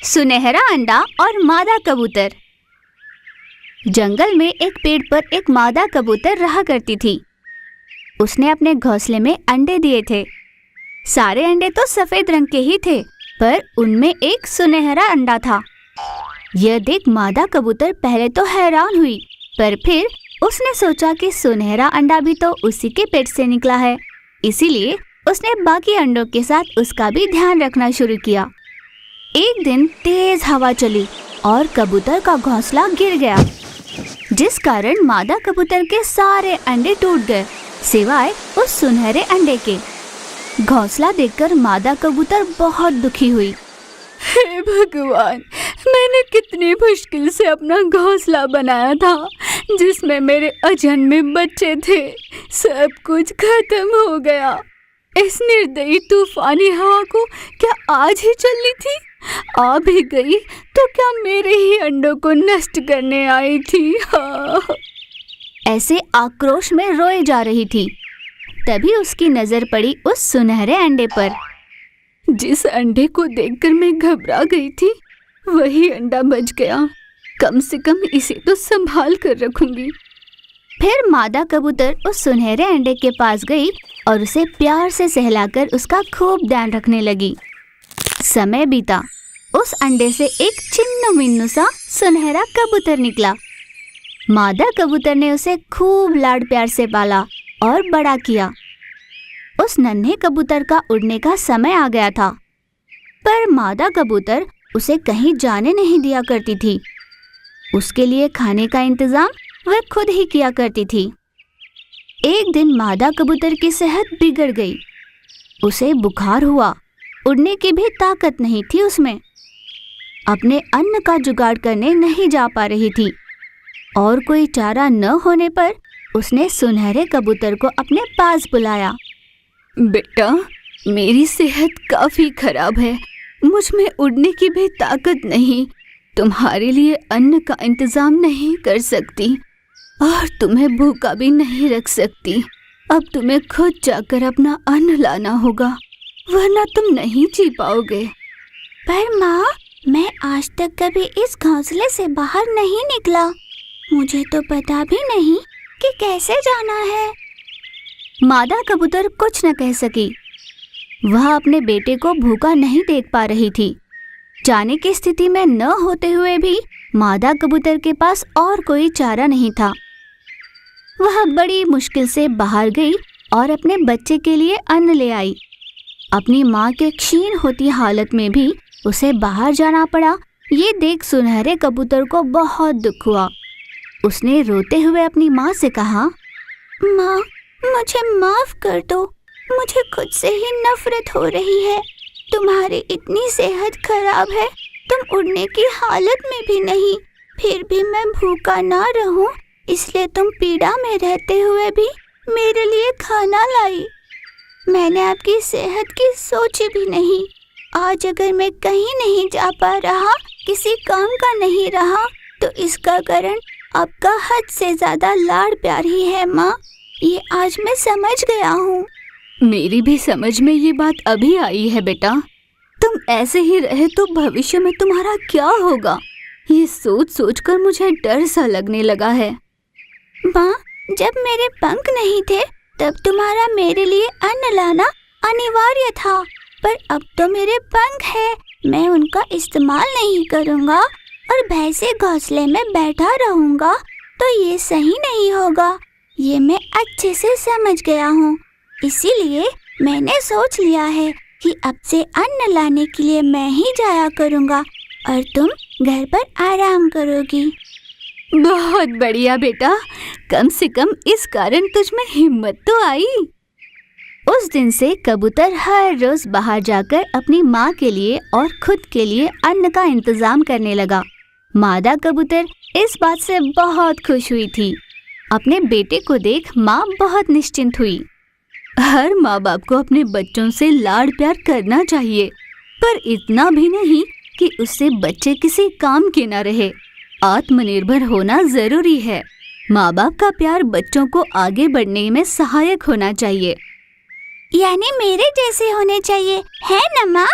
सुनहरा अंडा और मादा कबूतर। जंगल में एक पेड़ पर एक मादा कबूतर रहा करती थी। उसने अपने घोंसले में अंडे दिए थे। सारे अंडे तो सफेद रंग के ही थे, पर उनमें एक सुनहरा अंडा था। यह देख मादा कबूतर पहले तो हैरान हुई, पर फिर उसने सोचा कि सुनहरा अंडा भी तो उसी के पेट से निकला है, इसीलिए उसने बाकी अंडों के साथ उसका भी ध्यान रखना शुरू किया। एक दिन तेज हवा चली और कबूतर का घोंसला गिर गया, जिस कारण मादा कबूतर के सारे अंडे टूट गए, सिवाय उस सुनहरे अंडे के। घोंसला देखकर मादा कबूतर बहुत दुखी हुई। हे भगवान, मैंने कितनी मुश्किल से अपना घोंसला बनाया था, जिसमें मेरे अजन्मे बच्चे थे। सब कुछ खत्म हो गया। इस निर्दयी तूफानी हवा को क्या आज ही चलनी थी? आ भी गई तो क्या मेरे ही अंडों को नष्ट करने आई थी? ऐसे आक्रोश में रोए जा रही थी। तभी उसकी नजर पड़ी उस सुनहरे अंडे पर। जिस अंडे को देखकर मैं घबरा गई थी, वही अंडा बच गया। कम से कम इसे तो संभाल कर रखूंगी। फिर मादा कबूतर उस सुनहरे अंडे के पास गई और उसे प्यार से सहलाकर उसका खूब ध्यान रखने लगी। समय बीता। उस अंडे से एक चिन्नु मिन्नु सा सुनहरा कबूतर निकला। मादा कबूतर ने उसे खूब लाड प्यार से पाला और बड़ा किया। उस नन्हे कबूतर का उड़ने का समय आ गया था, पर मादा कबूतर उसे कहीं जाने नहीं दिया करती थी। उसके लिए खाने का इंतजाम वह खुद ही किया करती थी। एक दिन मादा कबूतर की सेहत बिगड़ गई। उसे बुखार हुआ। उड़ने की भी ताकत नहीं थी उसमें। अपने अन्न का जुगाड़ करने नहीं जा पा रही थी और कोई चारा न होने पर उसने सुनहरे कबूतर को अपने पास बुलाया। बेटा, मेरी सेहत काफी खराब है। मुझ में उड़ने की भी ताकत नहीं। तुम्हारे लिए अन्न का इंतजाम नहीं कर सकती और तुम्हें भूखा भी नहीं रख सकती। अब तुम्हें खुद जाकर अपना अन्न लाना होगा, वरना तुम नहीं जी पाओगे। पर माँ, मैं आज तक कभी इस घोंसले से बाहर नहीं निकला। मुझे तो पता भी नहीं कि कैसे जाना है। मादा कबूतर कुछ न कह सकी। वह अपने बेटे को भूखा नहीं देख पा रही थी। जाने की स्थिति में न होते हुए भी मादा कबूतर के पास और कोई चारा नहीं था। वह बड़ी मुश्किल से बाहर गई और अपने बच्चे के लिए अन्न ले आई। अपनी माँ के क्षीण होती हालत में भी उसे बाहर जाना पड़ा। ये देख सुनहरे कबूतर को बहुत दुख हुआ। उसने रोते हुए अपनी माँ से कहा, माँ, मुझे माफ कर दो। मुझे खुद से ही नफरत हो रही है। तुम्हारी इतनी सेहत खराब है, तुम उड़ने की हालत में भी नहीं, फिर भी मैं भूखा ना रहूं, इसलिए तुम पीड़ा में रहते हुए भी मेरे लिए खाना लाई। मैंने आपकी सेहत की सोची भी नहीं। आज अगर मैं कहीं नहीं जा पा रहा, किसी काम का नहीं रहा, तो इसका कारण आपका हद से ज्यादा लाड़ प्यार ही है माँ। ये आज मैं समझ गया हूँ। मेरी भी समझ में ये बात अभी आई है बेटा। तुम ऐसे ही रहे तो भविष्य में तुम्हारा क्या होगा, ये सोच सोच कर मुझे डर सा लगने लगा है। माँ, जब मेरे पंख नहीं थे तब तुम्हारा मेरे लिए अन्न लाना अनिवार्य था, पर अब तो मेरे पंख है, मैं उनका इस्तेमाल नहीं करूँगा और भैंसे घोंसले में बैठा रहूँगा, तो ये सही नहीं होगा। ये मैं अच्छे से समझ गया हूँ। इसीलिए मैंने सोच लिया है कि अब से अन्न लाने के लिए मैं ही जाया करूँगा और तुम घर पर आराम करोगी। बहुत बढ़िया बेटा, कम से कम इस कारण तुझ में हिम्मत तो आई। उस दिन से कबूतर हर रोज बाहर जाकर अपनी माँ के लिए और खुद के लिए अन्न का इंतजाम करने लगा। मादा कबूतर इस बात से बहुत खुश हुई थी। अपने बेटे को देख माँ बहुत निश्चिंत हुई। हर माँ बाप को अपने बच्चों से लाड़ प्यार करना चाहिए, पर इतना भी नहीं कि उससे बच्चे किसी काम के न रहे। आत्मनिर्भर होना जरूरी है। माँ बाप का प्यार बच्चों को आगे बढ़ने में सहायक होना चाहिए। यानी मेरे जैसे होने चाहिए, है ना माँ?